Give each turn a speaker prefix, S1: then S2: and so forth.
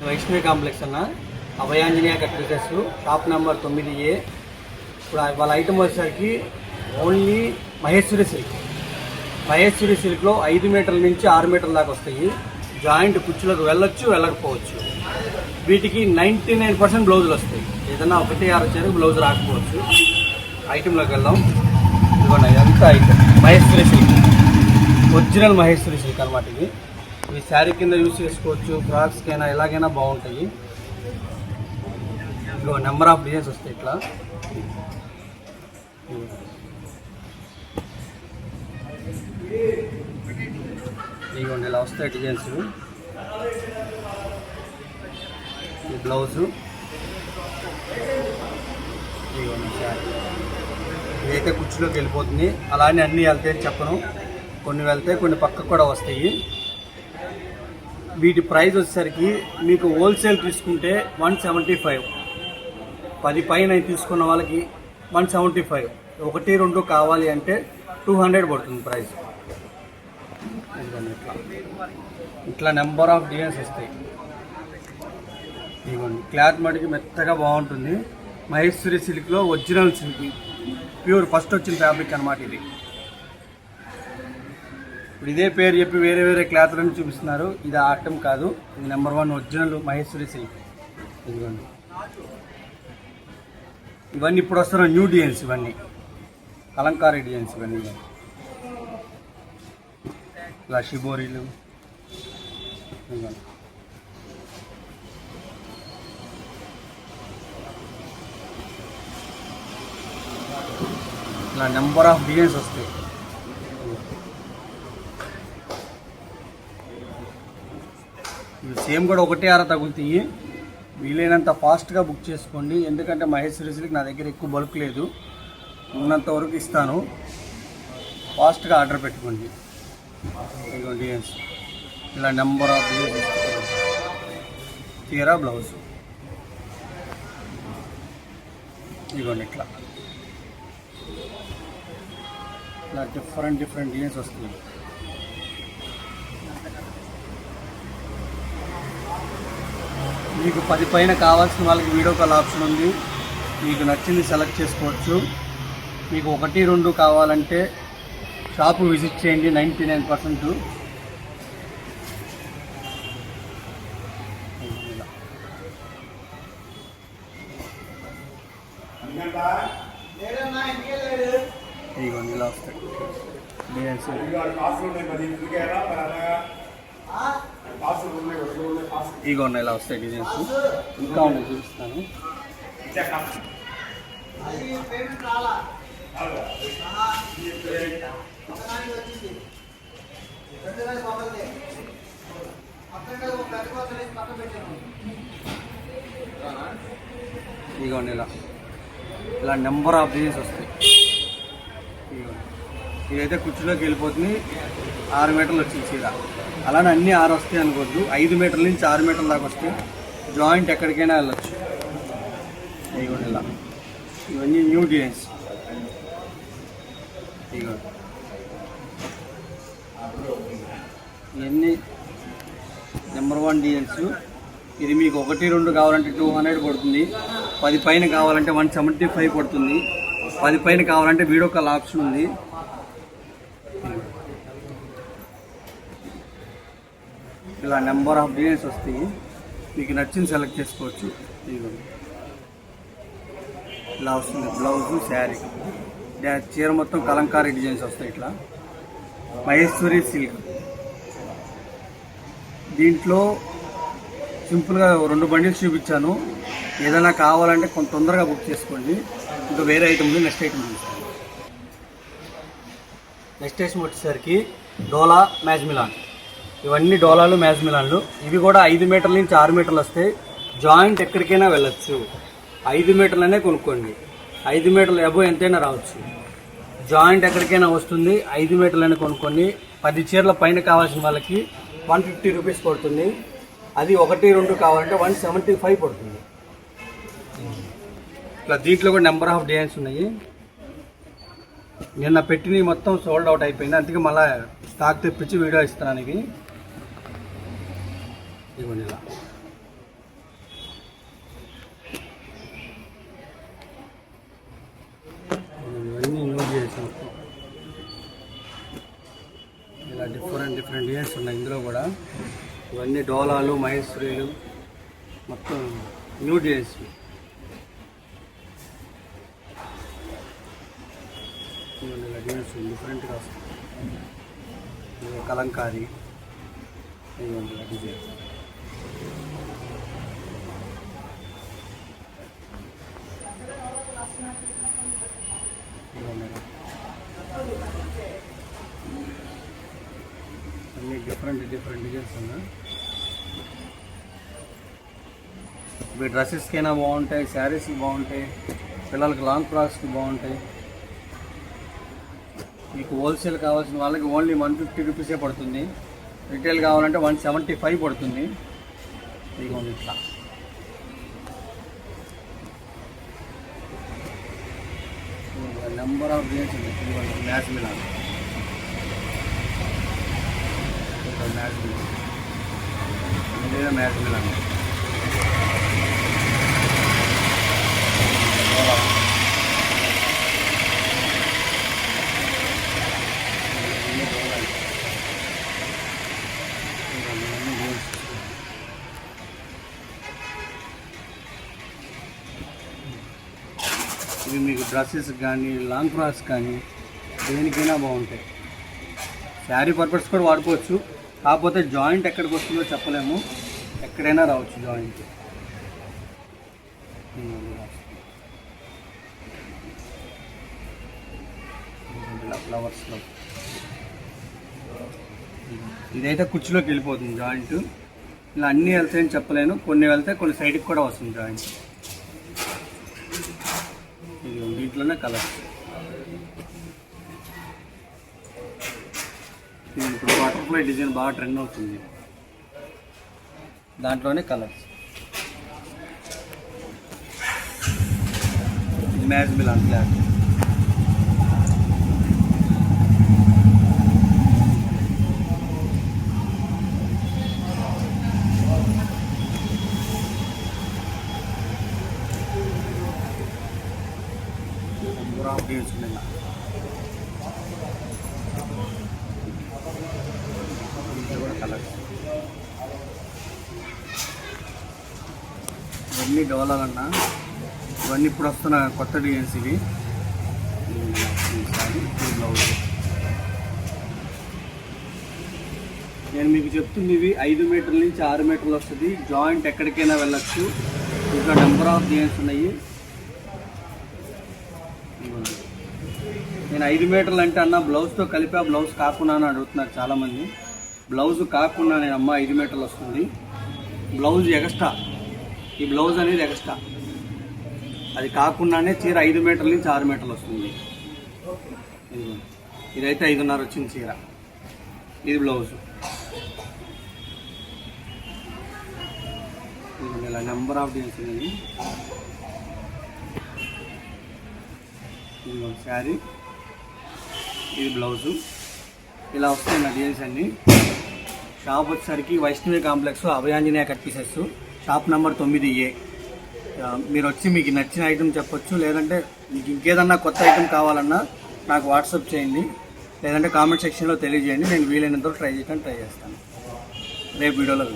S1: Vaishnavi complex అన్న, Abhayanjaneya dresses, shop number 9A. ఇప్పుడు వాళ్ళ ఐటమ్ వచ్చేసరికి ఓన్లీ మహేశ్వరి సిల్క్. మహేశ్వరి సిల్క్లో 5 మీటర్ల నుంచి 6 మీటర్ల దాకా వస్తాయి. జాయింట్ కుచ్చులకు వెళ్ళొచ్చు, వెళ్ళకపోవచ్చు. వీటికి 99% బ్లౌజులు వస్తాయి. ఏదైనా 1-6 వచ్చేది బ్లౌజ్ రాకపోవచ్చు. ఐటెంలోకి వెళ్దాం. ఇదిగోండి, అంతా item Maheshwari silk, original Maheshwari silk అనమాట. ఇవి శారీ కింద యూజ్ చేసుకోవచ్చు, ఫ్రాక్స్కైనా ఎలాగైనా బాగుంటాయి. ఇదిగో నెంబర్ ఆఫ్ డిజైన్స్ వస్తాయి. ఇట్లా ఇదిగోండి, ఇలా వస్తాయి డిజైన్స్. ఈ బ్లౌజు, ఇదిగోండి శారీ. ఇదైతే కుర్చీలోకి వెళ్ళిపోతుంది. అలానే అన్నీ వెళ్తాయని చెప్పను, కొన్ని వెళ్తాయి, కొన్ని పక్కకు కూడా వస్తాయి. వీటి ప్రైస్ వచ్చేసరికి మీకు హోల్సేల్ తీసుకుంటే 175, 10 పైన తీసుకున్న వాళ్ళకి 175, 1-2 కావాలి అంటే 200 పడుతుంది ప్రైస్. ఇట్లా నెంబర్ ఆఫ్ డిజైన్స్ వస్తాయి. ఇదిగోండి, క్లాత్ మటుకి మెత్తగా బాగుంటుంది. మహేశ్వరి సిల్క్లో ఒరిజినల్ సిల్క్, ప్యూర్ ఫస్ట్ వచ్చిన ఫ్యాబ్రిక్ అనమాట ఇది. ఇప్పుడు ఇదే పేరు చెప్పి వేరే వేరే క్లాత్లను చూపిస్తున్నారు. ఇది ఆ ఐటమ్ కాదు, ఇది నెంబర్ 1 ఒరిజినల్ మహేశ్వరి సిల్క్. ఇదిగోండి, ఇవన్నీ ఇప్పుడు వస్తున్న న్యూ డిజైన్స్, ఇవన్నీ కలంకారీ డిజైన్స్. ఇవన్నీ ఇలా షిబోరీలు. ఇలా నెంబర్ ఆఫ్ డిజైన్స్ వస్తాయి. ఇవి సేమ్ కూడా 1-6 తగులుతాయి. వీలైనంత ఫాస్ట్గా బుక్ చేసుకోండి, ఎందుకంటే మహేశ్వరి సిల్క్ నా దగ్గర ఎక్కువ బల్క్ లేదు, ఉన్నంత వరకు ఇస్తాను. ఫాస్ట్గా ఆర్డర్ పెట్టుకోండి. ఇదిగో డిజైన్స్, ఇలా నెంబర్ ఆఫ్ డిజైన్స్. చీర, బ్లౌజ్. ఇదిగోండి, ఇట్లా డిఫరెంట్ డిజైన్స్ వస్తాయి. మీకు 10 పైన కావాల్సిన వాళ్ళకి వీడియో కాల్ ఆప్షన్ ఉంది. మీకు నచ్చింది సెలెక్ట్ చేసుకోవచ్చు. మీకు 1-2 కావాలంటే షాపు విజిట్ చేయండి. 99%. ఇదిగోండి, ఇలా వస్తాయి డిజైన్స్. ఇదిగోండి, ఇలా వస్తాయి డిజైన్స్. ఇంకా ఉన్నాయి, చూపిస్తాను. ఇదిగోండి, ఇలా నెంబర్ ఆఫ్ డిజైన్స్ వస్తాయి. ఇదైతే కుర్చీలోకి వెళ్ళిపోతుంది. 6 మీటర్లు వచ్చింది చీర. అలానే అన్నీ 6 వస్తాయి అనుకోవద్దు. 5 మీటర్ల నుంచి 6 మీటర్ల దాకా వస్తే జాయింట్ ఎక్కడికైనా వెళ్ళొచ్చు. ఇదిగోండి, ఇలా ఇవన్నీ న్యూ డిజైన్స్. ఇదిగోండి, ఇవన్నీ నెంబర్ 1 డిజైన్స్. ఇది మీకు 1-2 కావాలంటే 200 పడుతుంది. 10 పైన కావాలంటే 175 పడుతుంది. 10 పైన కావాలంటే వీడియో కాల్ ఆప్షన్ ఉంది. ఇలా నెంబర్ ఆఫ్ డిజైన్స్ వస్తాయి. మీకు నచ్చింది సెలెక్ట్ చేసుకోవచ్చు. ఇదిగోండి, ఇలా వస్తుంది బ్లౌజు, శారీ. చీర మొత్తం కలంకారీ డిజైన్స్ వస్తాయి. ఇట్లా మహేశ్వరి సిల్క్. దీంట్లో సింపుల్గా 2 బండిల్స్ చూపించాను. ఏదైనా కావాలంటే కొంత తొందరగా బుక్ చేసుకోండి. ఇంకా వేరే ఐటమ్ ఉంది, నెక్స్ట్ ఐటమ్ చూపిస్తాను. నెక్స్ట్ ఐటమ్ వచ్చేసరికి డోలా మ్యాజ్మిలాన్. ఇవన్నీ డోలాలు, మ్యాజ్మిలాన్లు. ఇవి కూడా 5 మీటర్ల నుంచి 6 మీటర్లు వస్తాయి. జాయింట్ ఎక్కడికైనా వెళ్ళొచ్చు. 5 మీటర్లనే కొనుక్కోండి. 5 మీటర్లు అబో ఎంతైనా రావచ్చు. జాయింట్ ఎక్కడికైనా వస్తుంది. 5 మీటర్లనే కొనుక్కోండి. 10 చీరల పైన కావాల్సిన వాళ్ళకి 150 రూపీస్ పడుతుంది. అది 1-2 కావాలంటే 175 పడుతుంది. ఇట్లా దీంట్లో కూడా నెంబర్ ఆఫ్ డిజైన్స్ ఉన్నాయి. నిన్న పెట్టినవి మొత్తం సోల్డ్ అవుట్ అయిపోయింది, అందుకే మళ్ళీ స్టాక్ తెప్పించి వీడియో ఇస్తున్నాను. ఇవి ఇవ్వండి, ఇలా ఇవన్నీ డోలాలు మహేశ్వరీలు మొత్తం న్యూ డిజైన్స్. డిజైన్స్ డిఫరెంట్గా వస్తాయి. కలంకారీ డిజైన్. అన్ని డిఫరెంట్ డిజైన్స్ ఉన్నాయి. ఇవి డ్రెస్సెస్కైనా బాగుంటాయి, శారీస్కి బాగుంటాయి, పిల్లలకి లాంగ్ ఫ్రాక్స్కి బాగుంటాయి. మీకు హోల్సేల్ కావాల్సిన వాళ్ళకి ఓన్లీ 150 రూపీసే పడుతుంది. రిటైల్ కావాలంటే 175 పడుతుంది. ఇదిగోండి ఇట్లా నెంబర్ ఆఫ్ డిజైన్స్ ఉంది. మ్యాచ్ మిలాన్ మ్యాచ్ మిలాన్ ఇవి మీకు డ్రెస్సెస్ కానీ లాంగ్ ఫ్రాక్స్ కానీ దేనికైనా బాగుంటాయి. శారీ పర్పస్ కూడా వాడుకోవచ్చు. కాకపోతే జాయింట్ ఎక్కడికి వస్తుందో చెప్పలేము, ఎక్కడైనా రావచ్చు జాయింట్. ఫ్లవర్స్లో ఇదైతే కుర్చీలోకి వెళ్ళిపోతుంది జాయింట్. ఇలా అన్నీ వెళ్తాయని చెప్పలేను, కొన్ని వెళ్తే కొన్ని సైడ్కి కూడా వస్తుంది జాయింట్. ఇది దీంట్లోనే కలర్స్. ఇది ఇప్పుడు బటర్ఫ్లై డిజైన్ బాగా ట్రెండ్ అవుతుంది, దాంట్లోనే కలర్స్. Match melon cloth. ఇవన్నీ డోలాలన్నా, ఇవన్నీ ఇప్పుడు వస్తున్న కొత్త డిజైన్స్ ఇవి. బ్లౌజ్ నేను మీకు చెప్తుంది, ఇవి 5 మీటర్ల నుంచి 6 మీటర్లు వస్తుంది. జాయింట్ ఎక్కడికైనా వెళ్ళచ్చు. ఇంకా నెంబర్ ఆఫ్ డిజైన్స్ ఉన్నాయి. నేను 5 మీటర్లు అంటే అన్న బ్లౌజ్తో కలిపి బ్లౌజ్ కాకుండా అని అడుగుతున్నారు చాలామంది. బ్లౌజ్ కాకుండా నేను అమ్మ 5 మీటర్లు వస్తుంది. బ్లౌజ్ ఎక్స్ట్రా, ఈ బ్లౌజ్ అనేది ఎక్స్ట్రా. అది కాకుండానే చీర 5 మీటర్ల నుంచి 6 మీటర్లు వస్తుంది. ఇదైతే 5.5 వచ్చింది చీర. ఇది బ్లౌజ్. ఇలా నెంబర్ ఆఫ్ డిజైన్స్ ఉన్నాయి. ఇది శారీ, ఇది బ్లౌజు. ఇలా వస్తాయి నా డిజైన్స్ అన్నీ. షాప్ వచ్చేసరికి Vaishnavi complex, Abhayanjaneya cut pieces, shop number 9A. మీరు వచ్చి మీకు నచ్చిన ఐటెం చెప్పొచ్చు, లేదంటే మీకు ఇంకేదన్నా కొత్త ఐటెం కావాలన్నా నాకు వాట్సాప్ చేయండి, లేదంటే కామెంట్ సెక్షన్లో తెలియజేయండి. నేను వీలైనంత ట్రై చేస్తాను. రేపు వీడియోలో